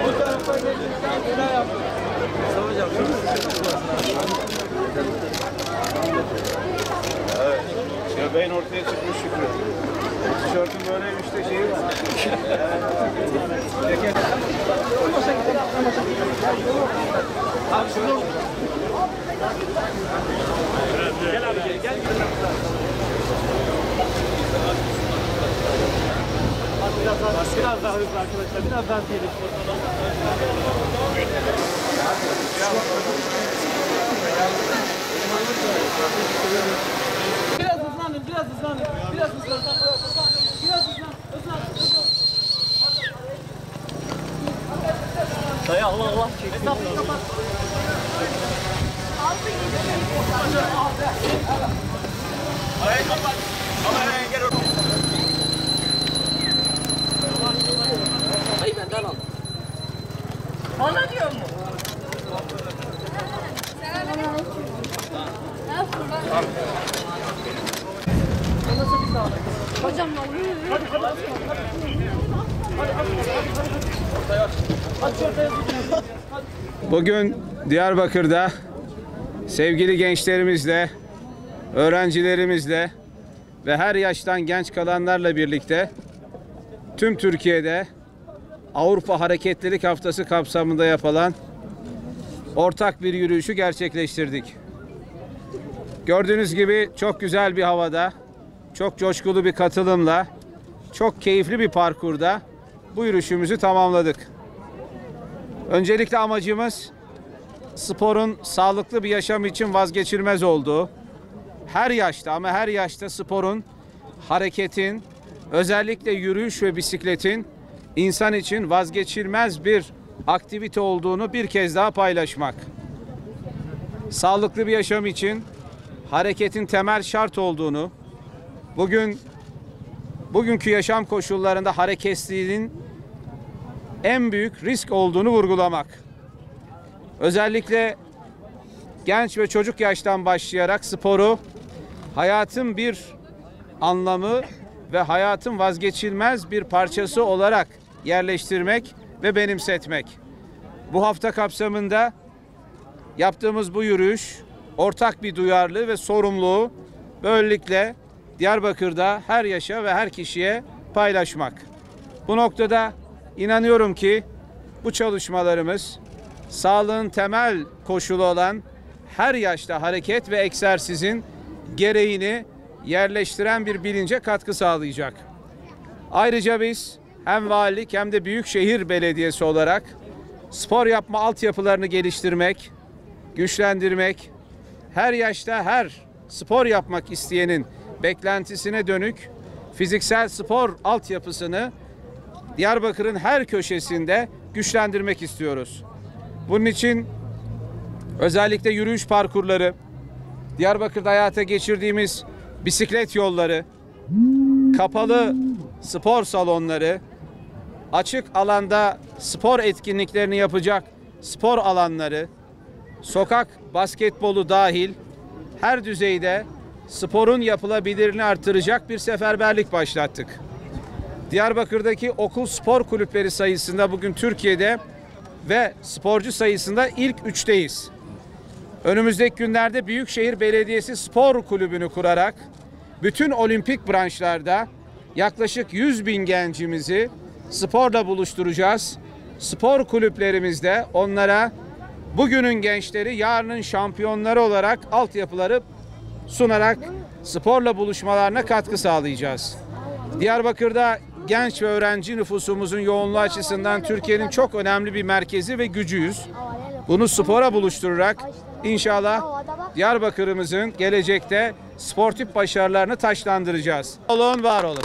Bu tarafa gelirken silah yapın. Hocam evet. Göbeğin ortaya çıkmış Şükrü. Tişörtün böyleymiş de şeyi var. Abi şunu. Gel abi gel. Biraz daha hızlı arkadaşlar. Biraz daha diyelim. Biraz hızlanın, biraz hızlanın. Biraz hızlanın. Biraz hızlan. Dayı Allah Allah. Mesafeyi kapat. Arayı kapat. Kameraya gel oraya. Dayı benden al. Bana diyor mu? Hocam Bugün Diyarbakır'da sevgili gençlerimizle, öğrencilerimizle ve her yaştan genç kalanlarla birlikte tüm Türkiye'de Avrupa Hareketlilik Haftası kapsamında yapılan ortak bir yürüyüşü gerçekleştirdik. Gördüğünüz gibi çok güzel bir havada, çok coşkulu bir katılımla, çok keyifli bir parkurda bu yürüyüşümüzü tamamladık. Öncelikle amacımız sporun sağlıklı bir yaşam için vazgeçilmez olduğu, her yaşta ama her yaşta sporun, hareketin, özellikle yürüyüş ve bisikletin insan için vazgeçilmez bir aktivite olduğunu bir kez daha paylaşmak. Sağlıklı bir yaşam için hareketin temel şart olduğunu, bugünkü yaşam koşullarında hareketsizliğin en büyük risk olduğunu vurgulamak. Özellikle genç ve çocuk yaştan başlayarak sporu hayatın bir anlamı ve hayatın vazgeçilmez bir parçası olarak yerleştirmek ve benimsetmek. Bu hafta kapsamında yaptığımız bu yürüyüş ortak bir duyarlılığı ve sorumluluğu böylelikle Diyarbakır'da her yaşa ve her kişiye paylaşmak. Bu noktada inanıyorum ki bu çalışmalarımız sağlığın temel koşulu olan her yaşta hareket ve egzersizin gereğini yerleştiren bir bilince katkı sağlayacak. Ayrıca biz hem valilik hem de Büyükşehir Belediyesi olarak spor yapma altyapılarını geliştirmek, güçlendirmek, her yaşta her spor yapmak isteyenin beklentisine dönük fiziksel spor altyapısını Diyarbakır'ın her köşesinde güçlendirmek istiyoruz. Bunun için özellikle yürüyüş parkurları, Diyarbakır'da hayata geçirdiğimiz bisiklet yolları, kapalı spor salonları, açık alanda spor etkinliklerini yapacak spor alanları, sokak basketbolu dahil her düzeyde sporun yapılabilirliğini artıracak bir seferberlik başlattık. Diyarbakır'daki okul spor kulüpleri sayısında bugün Türkiye'de ve sporcu sayısında ilk 3'teyiz. Önümüzdeki günlerde Büyükşehir Belediyesi Spor Kulübü'nü kurarak bütün olimpik branşlarda yaklaşık 100.000 gencimizi sporla buluşturacağız. Spor kulüplerimizde onlara bugünün gençleri yarının şampiyonları olarak altyapıları sunarak sporla buluşmalarına katkı sağlayacağız. Diyarbakır'da genç ve öğrenci nüfusumuzun yoğunluğu açısından Türkiye'nin çok önemli bir merkezi ve gücüyüz. Bunu spora buluşturarak inşallah Diyarbakır'ımızın gelecekte sportif başarılarını taçlandıracağız. Olun, var olun.